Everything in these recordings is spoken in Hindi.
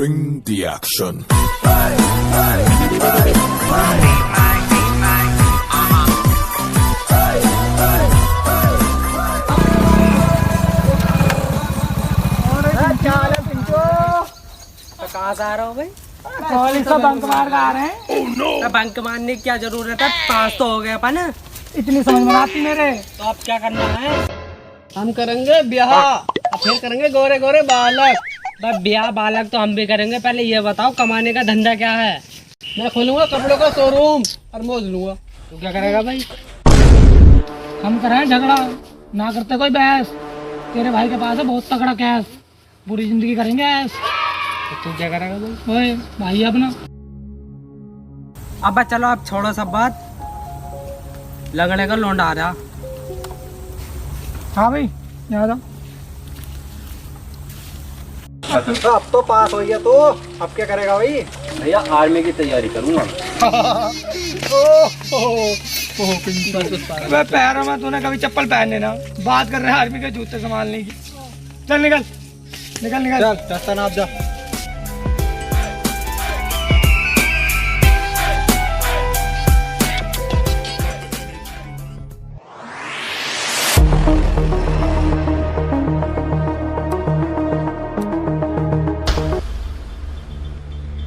Bring the action. कहाँ से आ रहा हो भाई? कॉलेज का बंक मार के आ रहे हैं। तो बंक मारने की क्या जरूरत है? पास तो हो गया अपन। इतनी समझ में आती मेरे। तो अब क्या करना है? हम करेंगे ब्याह और फिर करेंगे गोरे गोरे बालक। बस ब्याह बालक तो हम भी करेंगे। पहले ये बताओ कमाने का धंधा क्या है? मैं खोलूंगा कपड़ों का शोरूम और मौज लूंगा। तू क्या करेगा भाई? हम कर रहे हैं झगड़ा, ना करते कोई बहस। तेरे भाई के पास है बहुत तगड़ा कैश, पूरी जिंदगी करेंगे ऐश। तो तू क्या करेगा भाई? ओए भाई अपना। अब चलो अब छोड़ो सब बात। लगने का लौंडा आ रहा। हाँ भाई यहाँ जाओ। अब तो पास हो गया तो अब क्या करेगा भाई? भैया आर्मी की तैयारी करूंगा। अबे पैरों में तूने कभी चप्पल पहनने ना, बात कर रहे हैं आर्मी के जूते संभालने की। चल निकल निकल निकल। चल रास्ता नाप जा।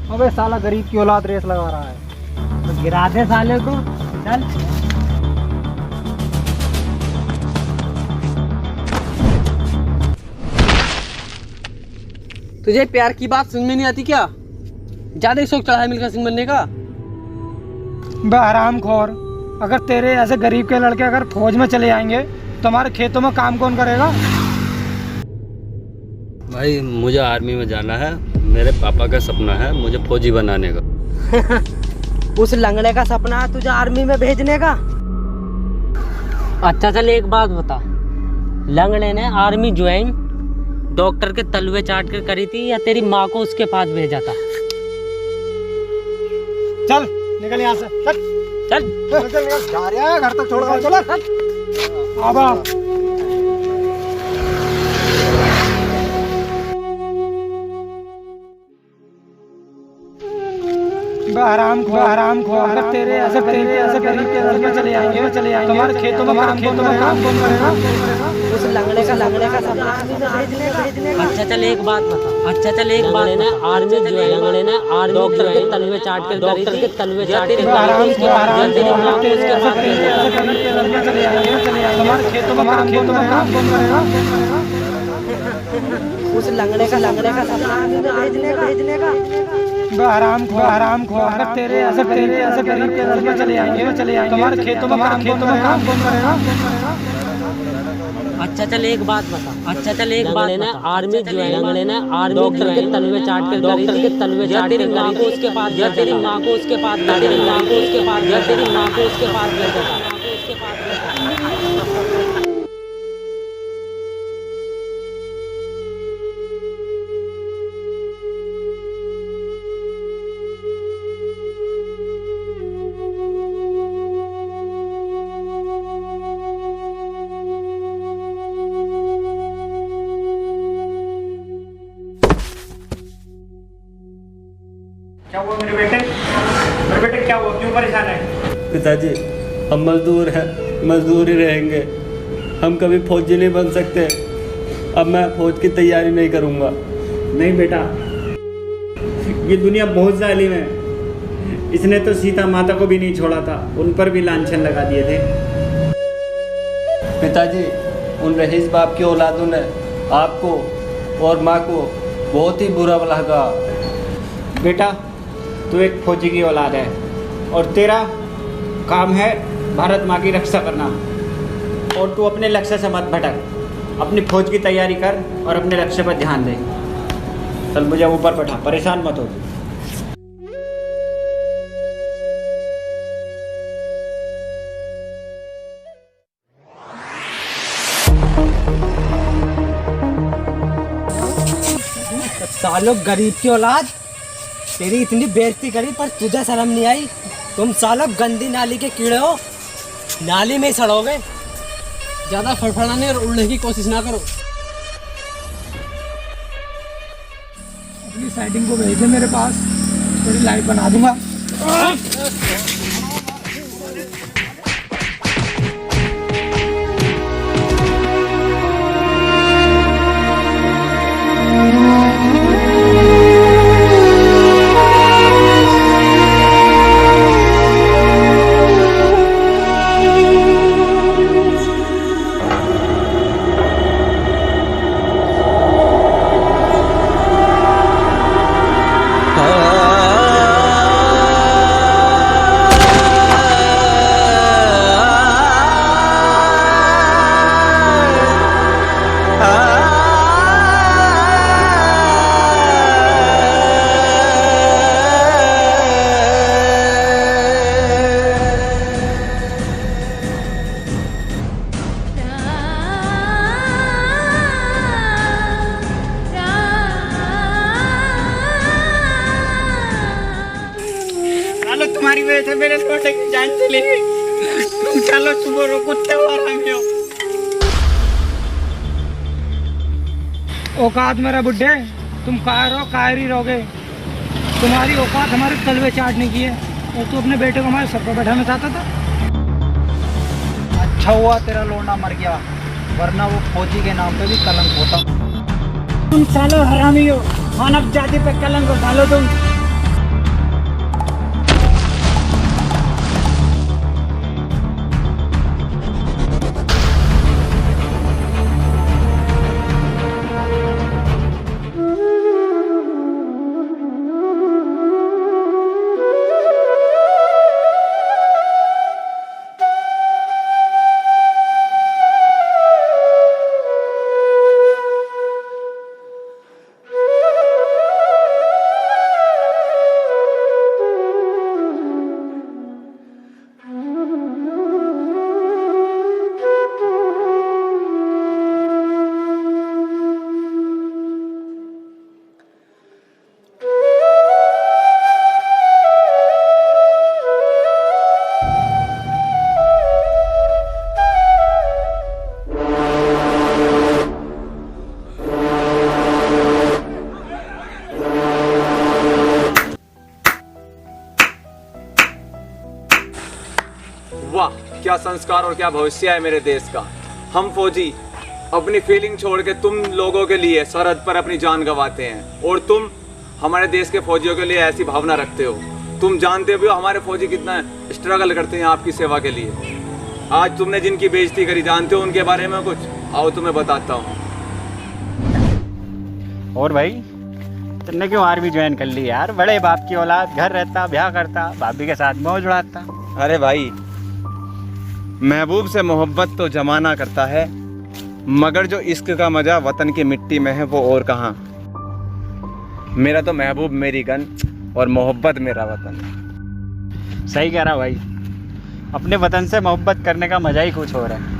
अबे साला गरीब की औलाद रेस लगा रहा है। तो गिरा दे साले को। चल तुझे प्यार की बात समझ में नहीं आती क्या? ज्यादा ही शौक चढ़ा है मिल्खा सिंह बनने का। बे हरामखोर, अगर तेरे ऐसे गरीब के लड़के अगर फौज में चले जाएंगे तो हमारे खेतों में काम कौन करेगा? भाई मुझे आर्मी में जाना है। मेरे पापा का सपना है मुझे फौजी बनाने का। उस लंगड़े का सपना है तुझे आर्मी में भेजने का? अच्छा चल एक बात बता, लंगड़े ने आर्मी ज्वाइन डॉक्टर के तलवे चाट कर करी थी या तेरी माँ को उसके पास भेजा था? चल निकल यहाँ से। चल चल चल चल निकल। जा रहा है घर तक छोड़ कर। चल आबा। हरामखोर, अगर तेरे ऐसे गरीब के लड़के चले जाएंगे तुम्हारे खेतों में काम कौन करेगा? उस लंगड़े का सपना भेजने का। अच्छा चल एक बात बता, अच्छा चल एक बात ना, आर्मी लंगड़े ने आर्मी डॉक्टर के तलवे चाट कर तुम्हारे खेतों में काम कौन करेगा? उस लंगड़े का सपना भेजने का। हरामखोर, अगर तेरे ऐसे गरीब के लड़के चले जाएंगे तुम्हारे खेतों में काम कौन करेगा? अच्छा चल एक बात बता, अच्छा चल एक बात ना, आर्मी लंगड़े ने आर्मी डॉक्टर के तलवे चाट कर तेरी माँ को उसके पास भेजा था। क्या हुआ मेरे बेटे क्या हुआ? क्यों परेशान है? पिताजी हम मजदूर हैं, मजदूर ही रहेंगे। हम कभी फौजी नहीं बन सकते। अब मैं फौज की तैयारी नहीं करूंगा। नहीं बेटा, ये दुनिया बहुत जालिम है। इसने तो सीता माता को भी नहीं छोड़ा था, उन पर भी लांछन लगा दिए थे। पिताजी उन रईस बाप की औलादों ने आपको और माँ को बहुत ही बुरा लगा। बेटा तू एक फौजी की औलाद है और तेरा काम है भारत माँ की रक्षा करना। और तू अपने लक्ष्य से मत भटक, अपनी फौज की तैयारी कर और अपने लक्ष्य पर ध्यान दे। चल मुझे ऊपर बैठा, परेशान मत हो। सालों गरीब की औलाद, तेरी इतनी बेइज्जती करी पर तुझे शर्म नहीं आई? तुम सालों गंदी नाली के कीड़े हो, नाली में ही सड़ोगे। ज्यादा फड़फड़ाने और उड़ने की कोशिश ना करो। असली सेटिंग को भेज दे मेरे पास, तेरी लाइफ बना दूंगा। चलो, तुम्हारी वजह से मेरे छोटे की जान चली गई। तुम चलो, सुबह रो कुत्ते मारेंगे हो। औकात मेरा बुड्ढे, तुम कायर हो, कायर ही रहोगे। तुम्हारी औकात हमारे तलवे चाटने की है, और तू अपने बेटे को हमारे सर पर बैठाना चाहता था। अच्छा हुआ तेरा लोना मर गया, वरना वो फौजी के नाम पे भी कलंक होता। तुम सालो हरामी हो, मानव जाति पे कलंक डालो तुम। वाह, क्या संस्कार और क्या भविष्य है मेरे देश का। हम फौजी अपनी फीलिंग छोड़ के तुम लोगों के लिए सरहद पर अपनी जान गंवाते हैं, और तुम हमारे देश के फौजियों के लिए ऐसी भावना रखते हो। तुम जानते भी हो हमारे फौजी कितना स्ट्रगल करते हैं आपकी सेवा के लिए। आज तुमने जिनकी बेइज्जती करी, जानते हो उनके बारे में कुछ? आओ तुम्हें बताता हूँ। और भाई, तुमने क्यों आर्मी ज्वाइन कर ली यार? बड़े बाप की औलाद, घर रहता, ब्याह करता, भाभी के साथ मौज उड़ाता। अरे भाई, महबूब से मोहब्बत तो जमाना करता है, मगर जो इश्क का मजा वतन की मिट्टी में है वो और कहाँ। मेरा तो महबूब मेरी गन और मोहब्बत मेरा वतन। सही कह रहा भाई, अपने वतन से मोहब्बत करने का मजा ही कुछ और है।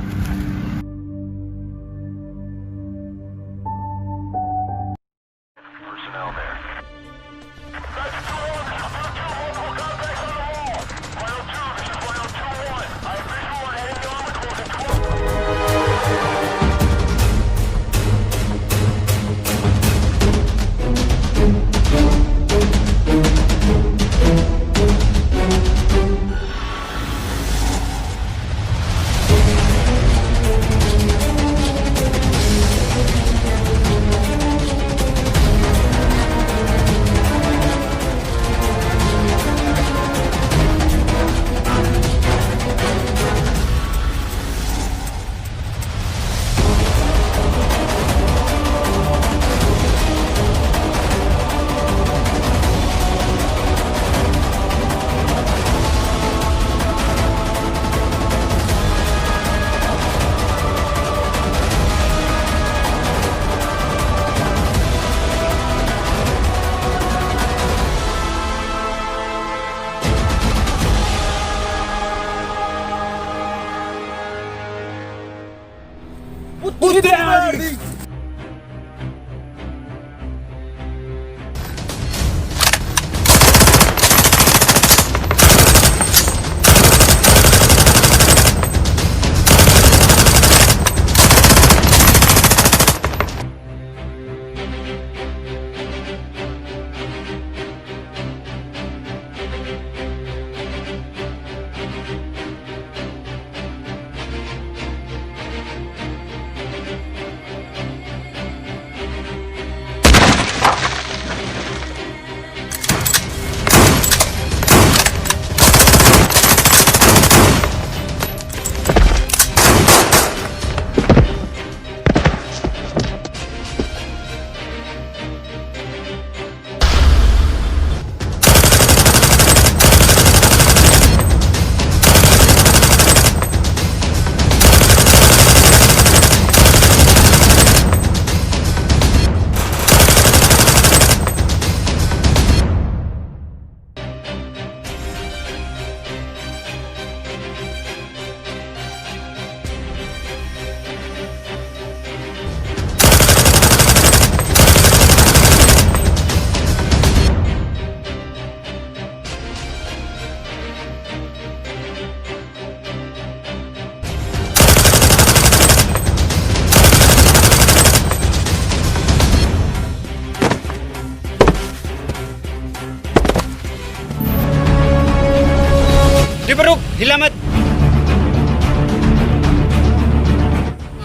हिला मत,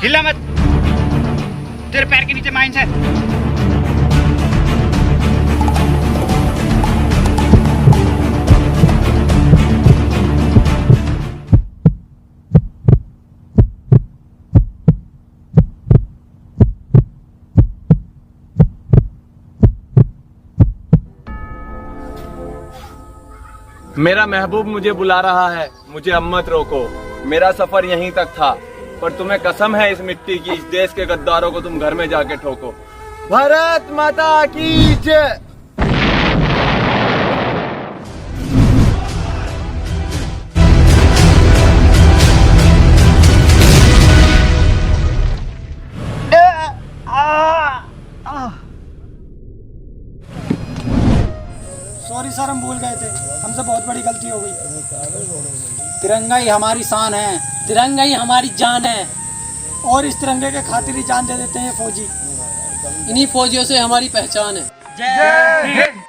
हिला मत, तेरे पैर के नीचे माइंस है। मेरा महबूब मुझे बुला रहा है, मुझे अब मत रोको। मेरा सफर यहीं तक था, पर तुम्हें कसम है इस मिट्टी की, इस देश के गद्दारों को तुम घर में जाके ठोको। भारत माता की जय। सॉरी सर, हम भूल गए थे, हमसे बहुत बड़ी गलती हो गई। तिरंगा ही हमारी शान है, तिरंगा ही हमारी जान है, और इस तिरंगे के खातिर ही जान दे देते हैं फौजी। इन्हीं फौजियों से हमारी पहचान है। जय हिंद।